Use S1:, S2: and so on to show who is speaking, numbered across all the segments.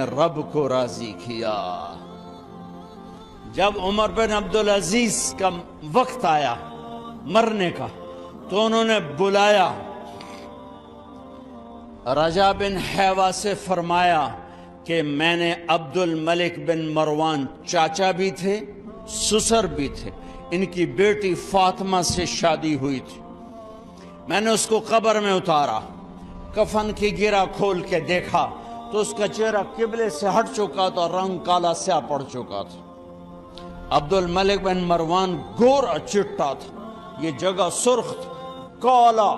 S1: رب کو راضی کیا۔ جب عمر بن عبدالعزیز کا وقت آیا مرنے کا تو انہوں نے بلایا رجا بن حیوہ سے، فرمایا کہ میں نے عبد الملک بن مروان چاچا بھی تھے سسر بھی تھے، ان کی بیٹی فاطمہ سے شادی ہوئی تھی، میں نے اس کو قبر میں اتارا، کفن کی گرہ کھول کے دیکھا تو اس کا چہرہ قبلے سے ہٹ چکا تھا، رنگ کالا سیاہ پڑ چکا تھا۔ عبد الملک بن مروان گورا چٹا تھا، یہ جگہ سرخ تھی کالا۔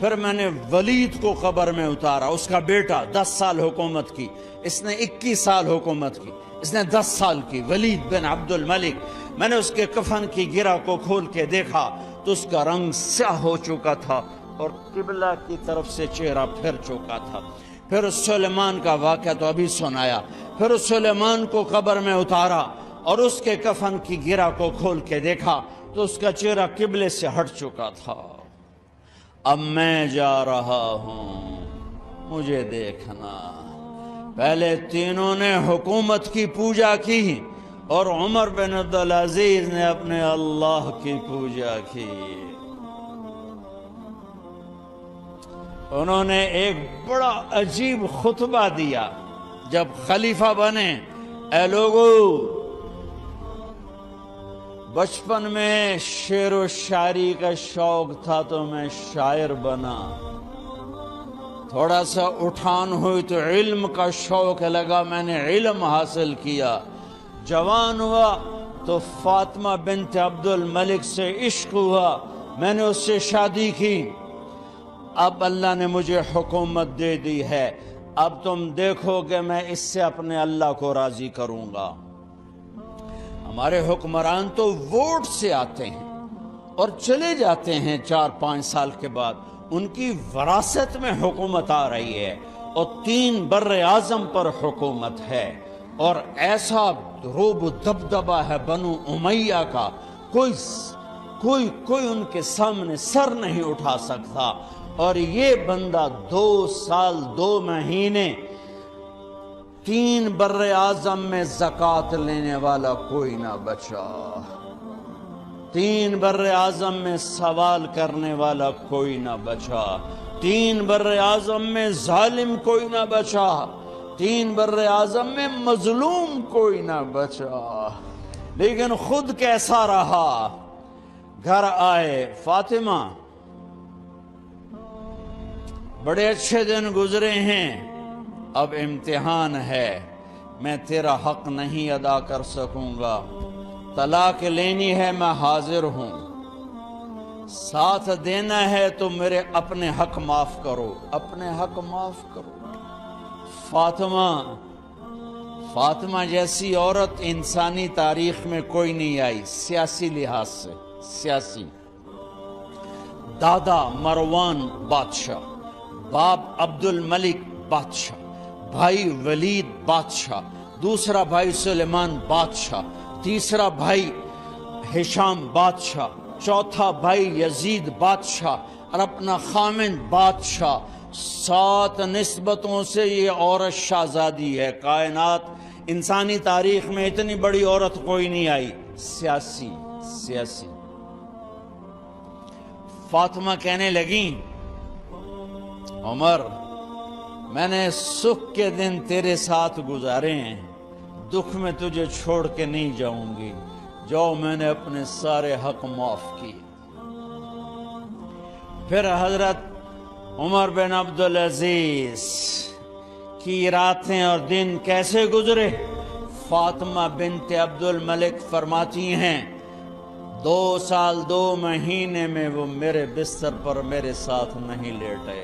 S1: پھر میں نے ولید کو قبر میں اتارا، اس کا بیٹا 10 سال حکومت کی، اس نے 21 سال حکومت کی، اس نے 10 سال کی، ولید بن عبد الملک۔ میں نے اس کے کفن کی گرہ کو کھول کے دیکھا تو اس کا رنگ سیاہ ہو چکا تھا اور قبلہ کی طرف سے چہرہ پھر چکا تھا۔ پھر سلیمان کا واقعہ تو ابھی سنایا، پھر سلیمان کو قبر میں اتارا اور اس کے کفن کی گرہ کو کھول کے دیکھا تو اس کا چہرہ قبلے سے ہٹ چکا تھا۔ اب میں جا رہا ہوں، مجھے دیکھنا۔ پہلے تینوں نے حکومت کی پوجا کی اور عمر بن عبدالعزیز نے اپنے اللہ کی پوجا کی۔ انہوں نے ایک بڑا عجیب خطبہ دیا جب خلیفہ بنے، اے لوگو، بچپن میں شعر و شاعری کا شوق تھا تو میں شاعر بنا، تھوڑا سا اٹھان ہوئی تو علم کا شوق لگا، میں نے علم حاصل کیا، جوان ہوا تو فاطمہ بنت عبد الملک سے عشق ہوا، میں نے اس سے شادی کی، اب اللہ نے مجھے حکومت دے دی ہے، اب تم دیکھو کہ میں اس سے اپنے اللہ کو راضی کروں گا۔ ہمارے حکمران تو ووٹ سے آتے ہیں اور چلے جاتے ہیں 4-5 سال کے بعد، ان کی وراثت میں حکومت آ رہی ہے اور 3 بر اعظم پر حکومت ہے، اور ایسا روب و دبدبہ ہے بنو امیہ کا، کوئی ان کے سامنے سر نہیں اٹھا سکتا، اور یہ بندہ 2 سال 2 مہینے 3 بر اعظم میں زکوٰۃ لینے والا کوئی نہ بچا، 3 بر اعظم میں سوال کرنے والا کوئی نہ بچا، 3 بر اعظم میں ظالم کوئی نہ بچا، 3 بر اعظم میں مظلوم کوئی نہ بچا۔ لیکن خود کیسا رہا؟ گھر آئے، فاطمہ بڑے اچھے دن گزرے ہیں، اب امتحان ہے، میں تیرا حق نہیں ادا کر سکوں گا، طلاق لینی ہے میں حاضر ہوں، ساتھ دینا ہے تو میرے اپنے حق معاف کرو، اپنے حق معاف کرو۔ فاطمہ جیسی عورت انسانی تاریخ میں کوئی نہیں آئی، سیاسی لحاظ سے، سیاسی۔ دادا مروان بادشاہ، باپ عبد الملک بادشاہ، بھائی ولید بادشاہ، دوسرا بھائی سلیمان بادشاہ، تیسرا بھائی ہشام بادشاہ، چوتھا بھائی یزید بادشاہ، اور اپنا خامند بادشاہ، 7 نسبتوں سے یہ عورت شہزادی ہے۔ کائنات انسانی تاریخ میں اتنی بڑی عورت کوئی نہیں آئی، سیاسی۔ فاطمہ کہنے لگیں، عمر، میں نے سکھ کے دن تیرے ساتھ گزارے ہیں، دکھ میں تجھے چھوڑ کے نہیں جاؤں گی، جو میں نے اپنے سارے حق معاف کیے۔ پھر حضرت عمر بن عبدالعزیز کی راتیں اور دن کیسے گزرے؟ فاطمہ بنت عبد الملک فرماتی ہیں 2 سال 2 مہینے میں وہ میرے بستر پر میرے ساتھ نہیں لیٹے،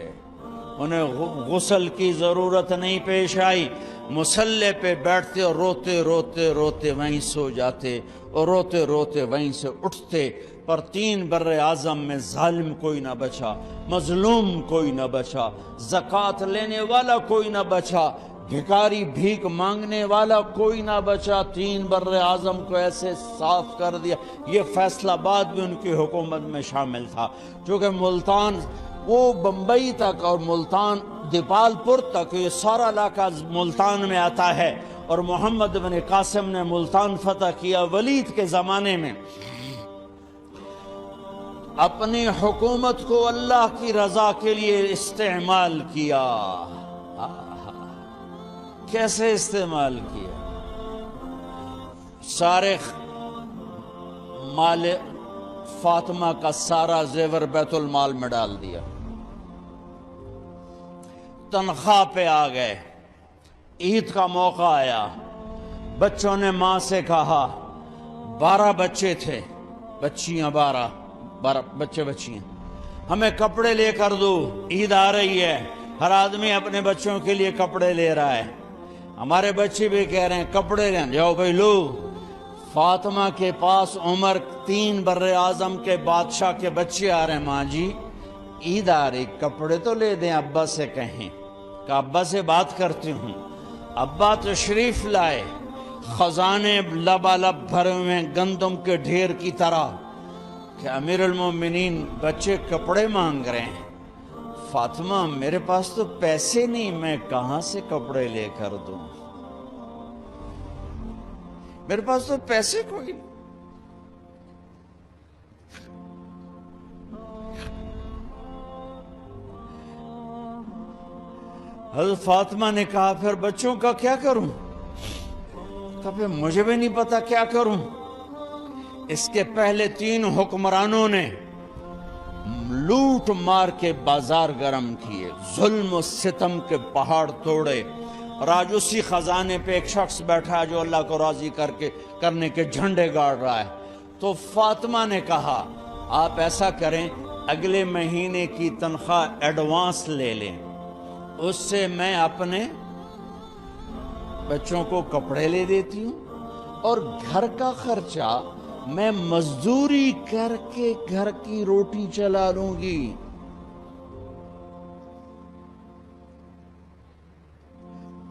S1: انہیں غسل کی ضرورت نہیں پیش آئی، مصلے پہ بیٹھتے اور روتے وہیں سو جاتے اور روتے وہیں سے اٹھتے، پر 3 بر اعظم میں ظالم کوئی نہ بچا، مظلوم کوئی نہ بچا، زکوٰۃ لینے والا کوئی نہ بچا، بھکاری بھیک مانگنے والا کوئی نہ بچا، 3 بر اعظم کو ایسے صاف کر دیا۔ یہ فیصلہ آباد بھی ان کی حکومت میں شامل تھا، چونکہ ملتان وہ بمبئی تک اور ملتان دیپال پور تک، یہ سارا علاقہ ملتان میں آتا ہے، اور محمد بن قاسم نے ملتان فتح کیا ولید کے زمانے میں۔ اپنی حکومت کو اللہ کی رضا کے لیے استعمال کیا۔ کیسے استعمال کیا؟ سارے مال فاطمہ کا سارا زیور بیت المال میں ڈال دیا، تنخواہ پہ آ گئے۔ عید کا موقع آیا، بچوں نے ماں سے کہا، 12 بچے تھے، بچیاں 12 بچے بچیاں، ہمیں کپڑے لے کر دو، عید آ رہی ہے، ہر آدمی اپنے بچوں کے لیے کپڑے لے رہا ہے، ہمارے بچے بھی کہہ رہے ہیں کپڑے لیں، جاؤ بھائی لو۔ فاطمہ کے پاس عمر 3 بر اعظم کے بادشاہ کے بچے آ رہے ہیں، ماں جی عید آ رہی، کپڑے تو لے دیں، ابا سے کہیں کہ ابا سے بات کرتی ہوں۔ ابا تشریف لائے، خزانے لبالب بھرے ہوئے گندم کے ڈھیر کی طرح، کہ امیر المومنین بچے کپڑے مانگ رہے ہیں۔ فاطمہ میرے پاس تو پیسے نہیں، میں کہاں سے کپڑے لے کر دوں، میرے پاس تو پیسے کوئی نہیں۔ حضرت فاطمہ نے کہا پھر بچوں کا کیا کروں؟ کہا پھر مجھے بھی نہیں پتا کیا کروں۔ اس کے پہلے 3 حکمرانوں نے لوٹ مار کے بازار گرم کیے، ظلم و ستم کے پہاڑ توڑے، اور آج اسی خزانے پہ ایک شخص بیٹھا ہے جو اللہ کو راضی کرنے کے جھنڈے گاڑ رہا ہے۔ تو فاطمہ نے کہا آپ ایسا کریں، اگلے مہینے کی تنخواہ ایڈوانس لے لیں، اس سے میں اپنے بچوں کو کپڑے لے دیتی ہوں، اور گھر کا خرچہ میں مزدوری کر کے گھر کی روٹی چلا لوں گی۔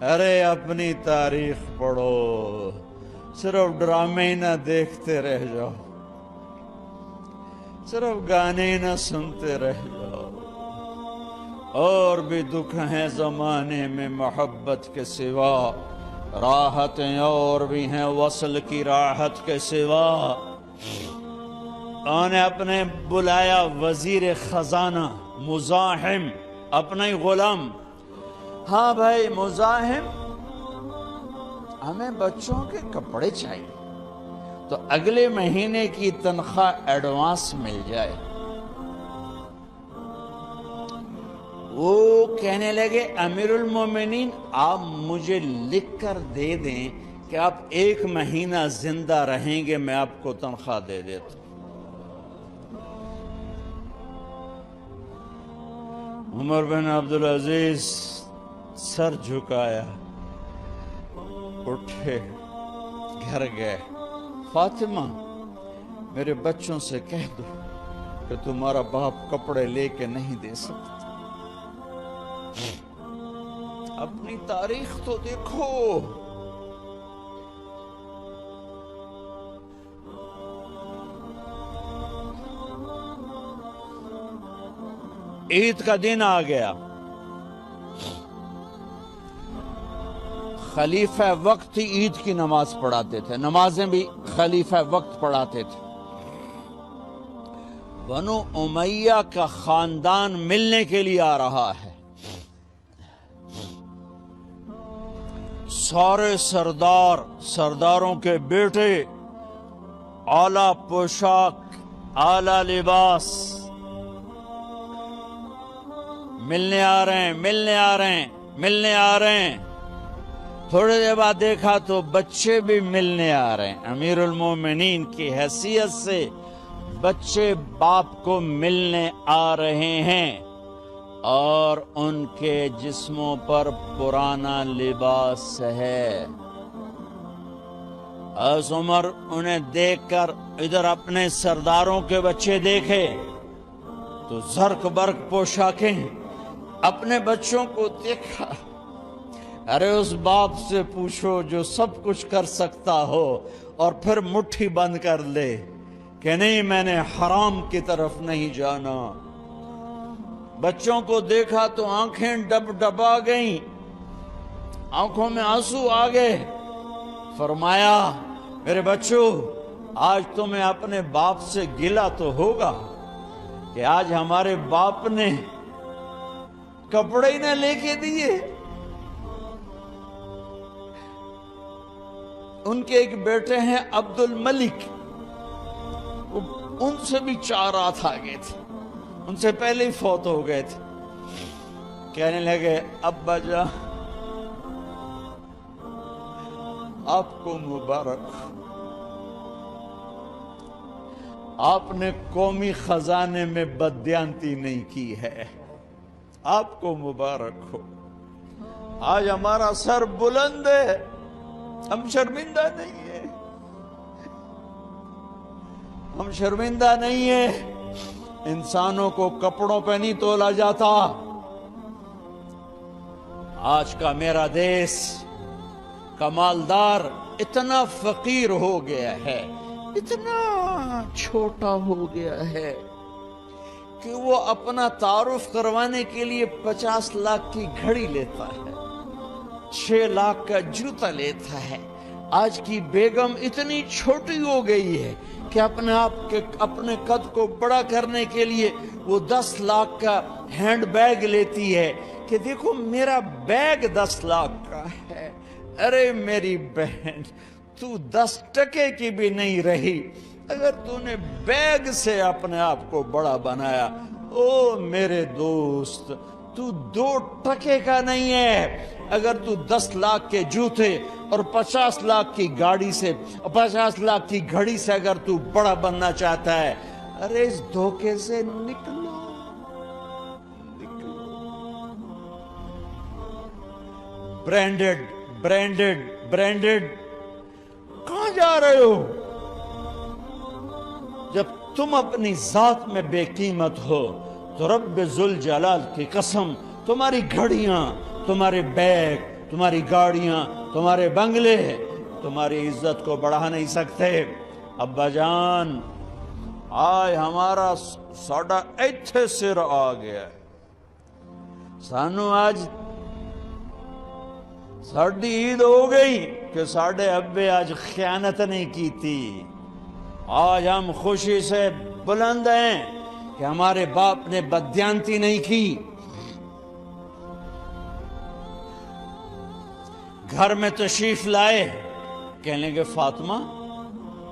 S1: ارے اپنی تاریخ پڑھو، صرف ڈرامے نہ دیکھتے رہ جاؤ، صرف گانے نہ سنتے رہ جاؤ۔ اور بھی دکھ ہیں زمانے میں محبت کے سوا، راحتیں اور بھی ہیں وصل کی راحت کے سوا۔ انہوں نے اپنے بلایا وزیر خزانہ مزاحم، اپنا ہی غلام، ہاں بھائی مزاحم ہمیں بچوں کے کپڑے چاہیے، تو اگلے مہینے کی تنخواہ ایڈوانس مل جائے۔ وہ کہنے لگے امیر المومنین آپ مجھے لکھ کر دے دیں کہ آپ 1 مہینہ زندہ رہیں گے، میں آپ کو تنخواہ دے دیتا ہوں۔ عمر بن عبدالعزیز سر جھکایا، اٹھے، گھر گئے، فاطمہ میرے بچوں سے کہہ دو کہ تمہارا باپ کپڑے لے کے نہیں دے سکتا۔ اپنی تاریخ تو دیکھو، عید کا دن آ گیا، خلیفہ وقت ہی عید کی نماز پڑھاتے تھے، نمازیں بھی خلیفہ وقت پڑھاتے تھے۔ بنو امیہ کا خاندان ملنے کے لیے آ رہا ہے، سارے سرداروں کے بیٹے اعلیٰ پوشاک، اعلیٰ لباس، ملنے آ رہے ہیں۔ تھوڑے دیر بعد دیکھا تو بچے بھی ملنے آ رہے ہیں، امیر المومنین کی حیثیت سے بچے باپ کو ملنے آ رہے ہیں، اور ان کے جسموں پر پرانا لباس ہے۔ حضرت عمر انہیں دیکھ کر ادھر اپنے سرداروں کے بچے دیکھے تو زرق برق پوشاکیں، اپنے بچوں کو دیکھا، ارے اس باپ سے پوچھو جو سب کچھ کر سکتا ہو اور پھر مٹھی بند کر لے کہ نہیں میں نے حرام کی طرف نہیں جانا۔ بچوں کو دیکھا تو آنکھیں ڈب ڈبا گئیں، آنکھوں میں آنسو آ گئے۔ فرمایا میرے بچوں، آج تمہیں اپنے باپ سے گلہ تو ہوگا کہ آج ہمارے باپ نے کپڑے ہی نہ لے کے دیے۔ ان کے ایک بیٹے ہیں عبد الملک، ان سے بھی 4 رات آگے تھے، ان سے پہلے ہی فوت ہو گئے تھے۔ کہنے لگے ابا جان آپ کو مبارک، آپ نے قومی خزانے میں بددیانتی نہیں کی ہے، آپ کو مبارک ہو۔ آج ہمارا سر بلند ہے، ہم شرمندہ نہیں ہیں، ہم شرمندہ نہیں ہیں۔ انسانوں کو کپڑوں پہ نہیں تولا جاتا۔ آج کا میرا دیس کمالدار اتنا فقیر ہو گیا ہے، اتنا چھوٹا ہو گیا ہے کہ وہ اپنا تعارف کروانے کے لیے 50 لاکھ کی گھڑی لیتا ہے، 6 لاکھ کا جوتا لیتا ہے۔ آج کی بیگم اتنی چھوٹی ہو گئی ہے کہ اپنے قد کو بڑا کرنے کے لیے وہ 10 لاکھ کا ہینڈ بیگ لیتی ہے کہ دیکھو میرا بیگ 10 لاکھ کا ہے۔ ارے میری بہن، تو 10 ٹکے کی بھی نہیں رہی اگر تو نے بیگ سے اپنے آپ کو بڑا بنایا۔ او میرے دوست، تو 2 ٹکے کا نہیں ہے اگر تو 10 لاکھ کے جوتے اور 50 لاکھ کی گاڑی سے، 50 لاکھ کی گھڑی سے اگر تو بڑا بننا چاہتا ہے۔ ارے اس دھوکے سے نکلو۔ برینڈڈ برینڈڈ برینڈڈ، کہاں جا رہے ہو؟ جب تم اپنی ذات میں بے قیمت ہو تو رب ذوالجلال کی قسم تمہاری گھڑیاں، تمہارے بیگ، تمہاری گاڑیاں، تمہارے بنگلے تمہاری عزت کو بڑھا نہیں سکتے۔ ابا جان، آج ہمارا ساڈا ایتھے سر آ گیا، سانو آج ساڑی عید ہو گئی کہ ساڑے ابے آج خیانت نہیں کی تھی۔ آج ہم خوشی سے بلند ہیں کہ ہمارے باپ نے بددیانتی نہیں کی۔ گھر میں تشریف لائے، کہنے لگے فاطمہ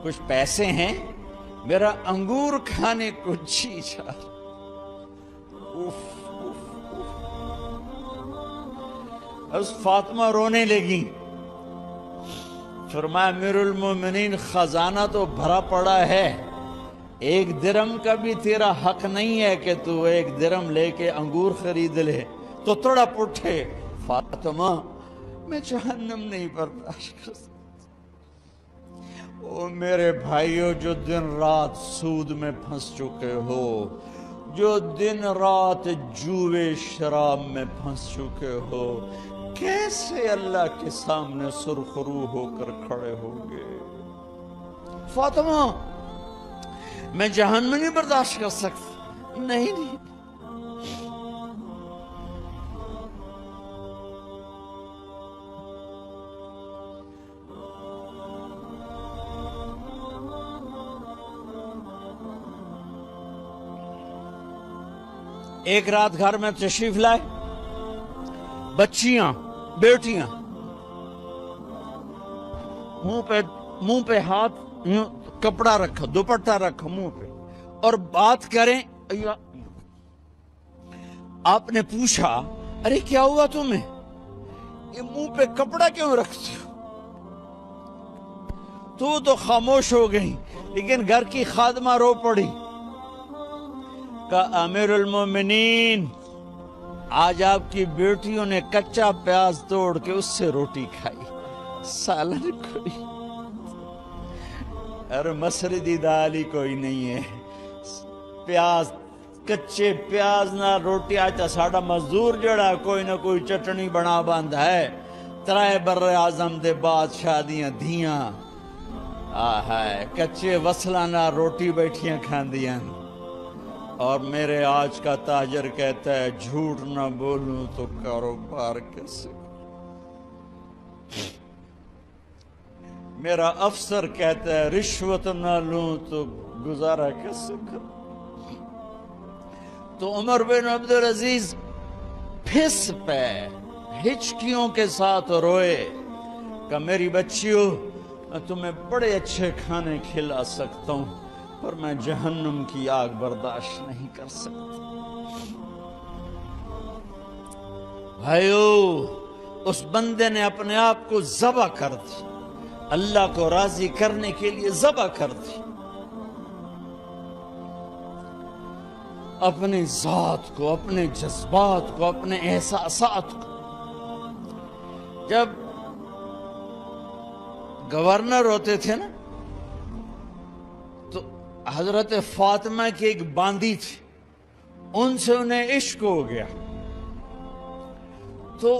S1: کچھ پیسے ہیں، میرا انگور کھانے کو جی چاہ۔ اس فاطمہ رونے لگی۔ فرمایا امیر المومنین، خزانہ تو بھرا پڑا ہے، 1 درم کا بھی تیرا حق نہیں ہے کہ تو 1 درم لے کے انگور خرید لے۔ تو تڑپ اٹھے، فاطمہ میں جہنم نہیں برداشت کر سکتا۔ او میرے بھائیو، جو دن رات سود میں پھنس چکے ہو، جو دن رات جوئے شراب میں پھنس چکے ہو، کیسے اللہ کے سامنے سرخرو ہو کر کھڑے ہوگے؟ فاطمہ میں جہنم نہیں برداشت کر سکتا۔ نہیں، ایک رات گھر میں تشریف لائے، بچیاں، بیٹیاں، منہ پہ ہاتھ، کپڑا رکھا، دوپٹہ رکھا منہ پہ، اور بات کریں۔ آپ نے پوچھا ارے کیا ہوا تمہیں، یہ منہ پہ کپڑا کیوں رکھتے ہو؟ تو خاموش ہو گئی، لیکن گھر کی خادمہ رو پڑی۔ کہا امیر المومنین، آج آپ کی بیٹیوں نے کچا پیاز توڑ کے اس سے روٹی کھائی، سالن کوئی، ارے مسری دی دال ہی کوئی نہیں ہے، پیاز، کچے پیاز نہ روٹی۔ آج ساڑا مزدور جڑا کوئی نہ کوئی چٹنی بنا بند ہے، 3 بر اعظم دے بعد شادیاں دھیاں، کچے وصلہ نہ روٹی بیٹھیاں کھاندیاں، اور میرے آج کا تاجر کہتا ہے جھوٹ نہ بولوں تو کاروبار کیسے کروں؟ میرا افسر کہتا ہے رشوت نہ لوں تو گزارا کیسے کروں؟ تو عمر بن عبدالعزیز پھس پہ ہچکیوں کے ساتھ روئے کہ میری بچیوں میں تمہیں بڑے اچھے کھانے کھلا سکتا ہوں پر میں جہنم کی آگ برداشت نہیں کر سکتا۔ بھائیو، اس بندے نے اپنے آپ کو ذبح کر دی، اللہ کو راضی کرنے کے لیے ذبح کر دی، اپنی ذات کو، اپنے جذبات کو، اپنے احساسات کو۔ جب گورنر ہوتے تھے نا تو حضرت فاطمہ کی ایک باندی تھی، ان سے انہیں عشق ہو گیا تو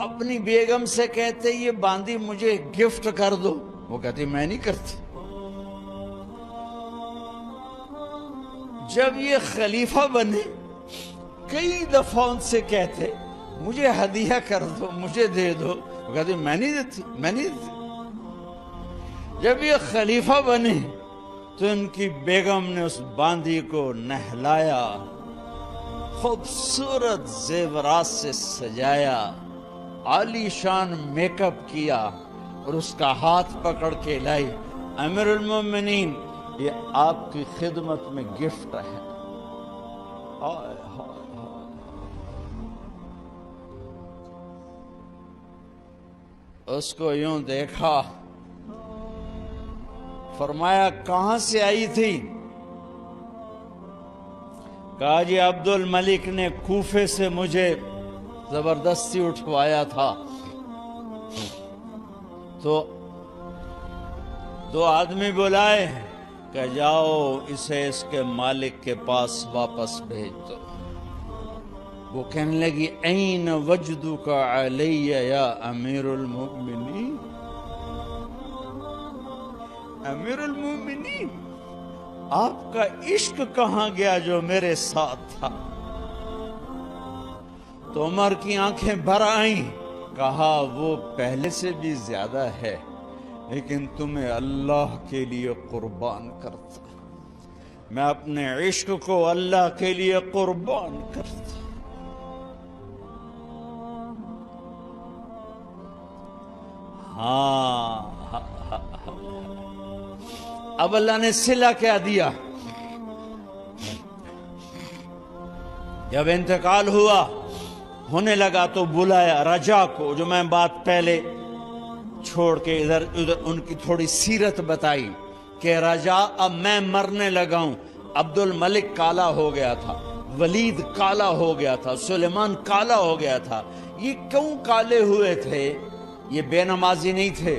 S1: اپنی بیگم سے کہتے یہ باندی مجھے گفٹ کر دو، وہ کہتی میں نہیں کرتی۔ جب یہ خلیفہ بنے کئی دفعہ ان سے کہتے مجھے ہدیہ کر دو، مجھے دے دو، وہ کہتے میں نہیں دیتی، میں نہیں دیتی۔ جب یہ خلیفہ بنے تو ان کی بیگم نے اس باندی کو نہلایا، خوبصورت زیورات سے سجایا، عالی شان میک اپ کیا اور اس کا ہاتھ پکڑ کے لائی، امیر المومنین یہ آپ کی خدمت میں گفٹ ہے۔ ہائے ہائے ہائے، اس کو یوں دیکھا، فرمایا کہاں سے آئی تھی؟ کہا جی عبد الملک نے کوفے سے مجھے زبردستی اٹھوایا تھا، تو دو آدمی بلائے کہ جاؤ اسے اس کے مالک کے پاس واپس بھیج دو۔ وہ کہنے لگی این وجدک علی یا امیر المؤمنین، امیر المؤمنین آپ کا عشق کہاں گیا جو میرے ساتھ تھا؟ تو عمر کی آنکھیں بھر آئیں، کہا وہ پہلے سے بھی زیادہ ہے لیکن تمہیں اللہ کے لیے قربان کرتا، میں اپنے عشق کو اللہ کے لیے قربان کرتا۔ ہاں اب اللہ نے صلہ کیا دیا؟ جب انتقال ہوا ہونے لگا تو بلایا رجا کو، جو میں بات پہلے چھوڑ کے ادھر ان کی تھوڑی سیرت بتائی کہ رجا اب میں مرنے لگا ہوں، عبد الملک کالا ہو گیا تھا، ولید کالا ہو گیا تھا، سلیمان کالا ہو گیا تھا۔ یہ کیوں کالے ہوئے تھے؟ یہ بے نمازی نہیں تھے،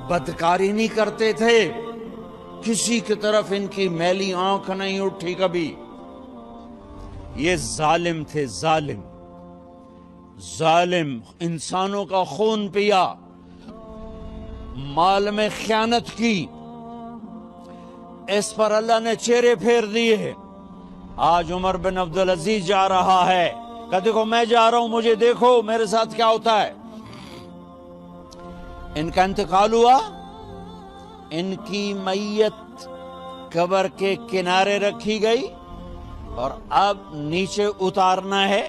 S1: بدکاری نہیں کرتے تھے، کسی کی طرف ان کی میلی آنکھ نہیں اٹھی کبھی۔ یہ ظالم تھے، ظالم ظالم، انسانوں کا خون پیا، مال میں خیانت کی، اس پر اللہ نے چہرے پھیر دیے۔ آج عمر بن عبدالعزیز جا رہا ہے کہ دیکھو میں جا رہا ہوں، مجھے دیکھو میرے ساتھ کیا ہوتا ہے۔ ان کا انتقال ہوا، ان کی میت قبر کے کنارے رکھی گئی اور اب نیچے اتارنا ہے۔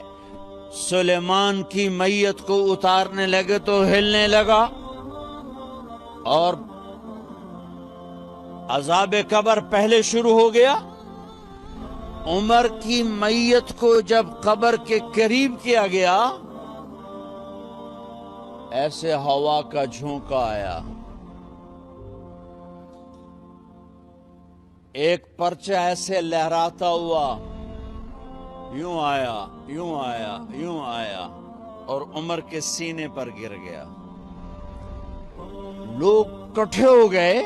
S1: سلیمان کی میت کو اتارنے لگے تو ہلنے لگا اور عذاب قبر پہلے شروع ہو گیا۔ عمر کی میت کو جب قبر کے قریب کیا گیا، ایسے ہوا کا جھونکا آیا، ایک پرچہ ایسے لہراتا ہوا یوں آیا، یوں آیا، یوں آیا اور عمر کے سینے پر گر گیا۔ لوگ کٹھے ہو گئے،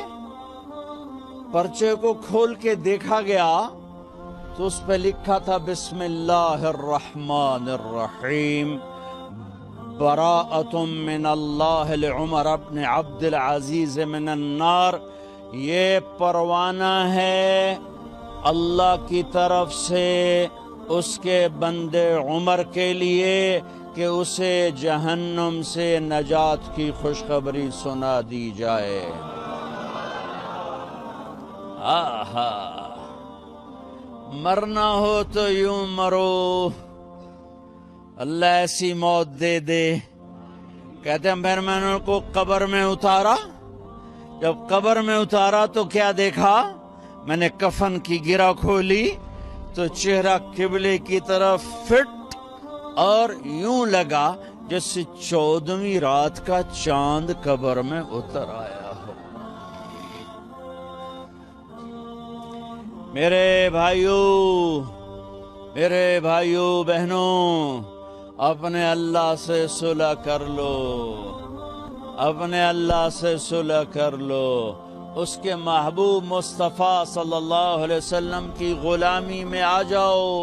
S1: پرچے کو کھول کے دیکھا گیا تو اس پہ لکھا تھا بسم اللہ الرحمن الرحیم، براءۃ من اللہ لعمر بن عبد العزیز من النار۔ یہ پروانہ ہے اللہ کی طرف سے اس کے بندے عمر کے لیے کہ اسے جہنم سے نجات کی خوشخبری سنا دی جائے۔ آہا، مرنا ہو تو یوں مرو، اللہ ایسی موت دے دے۔ کہتے ہیں پھر میں نے ان کو قبر میں اتارا، جب قبر میں اتارا تو کیا دیکھا؟ میں نے کفن کی گرہ کھولی تو چہرہ قبلے کی طرف فٹ اور یوں لگا جیسے 14ویں رات کا چاند قبر میں اتر آیا ہو۔ میرے بھائیوں بہنوں، اپنے اللہ سے صلح کر لو، اپنے اللہ سے صلح کر لو، اس کے محبوب مصطفیٰ صلی اللہ علیہ وسلم کی غلامی میں آ جاؤ۔